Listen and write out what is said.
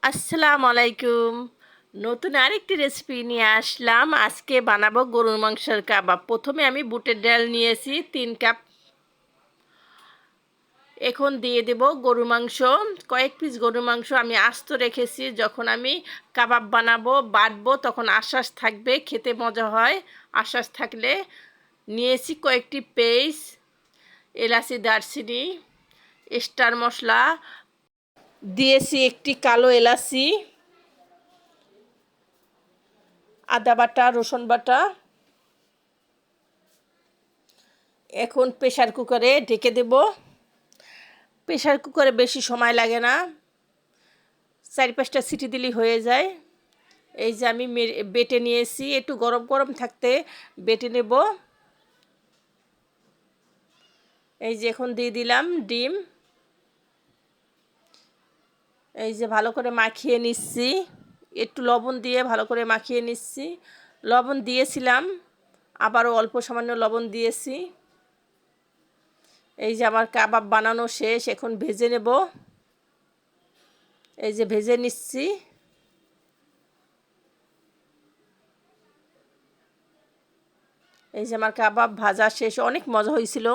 আসসালামু আলাইকুম। নতুন আরেকটি রেসিপি নিয়ে আসলাম। আজকে বানাবো গরুর মাংসের কাবাব। প্রথমে আমি বুটের ডাল নিয়েছি 3 কাপ। এখন দিয়ে দেব গরুর মাংস। কয়েক পিস গরুর মাংস আমি আস্ত রেখেছি। যখন আমি কাবাব বানাবো বাটবো তখন আশ্বাস থাকবে, খেতে মজা হয়। আশ্বাস থাকলে নিয়েছি কয়েকটি পেস্ট, এলাচি, দারচিনি, স্টার মশলা দিয়েছি, একটি কালো এলাচি, আদা বাটা, রসুন বাটা। এখন প্রেসার কুকারে ঢেকে দেব। প্রেসার কুকারে বেশি সময় লাগে না, 4-5টা সিটি দিলেই হয়ে যায়। এই যে আমি বেটে নিয়েছি, একটু গরম গরম থাকতে বেটে নেব। এই যে এখন দিয়ে দিলাম ডিম। এই যে ভালো করে মাখিয়ে নিচ্ছি, একটু লবণ দিয়ে ভালো করে মাখিয়ে নিচ্ছি। লবণ দিয়েছিলাম, আবারও অল্প সামান্য লবণ দিয়েছি। এই যে আমার কাবাব বানানো শেষ, এখন ভেজে নেব। এই যে ভেজে নিচ্ছি। এই যে আমার কাবাব ভাজা শেষ, অনেক মজা হয়েছিল।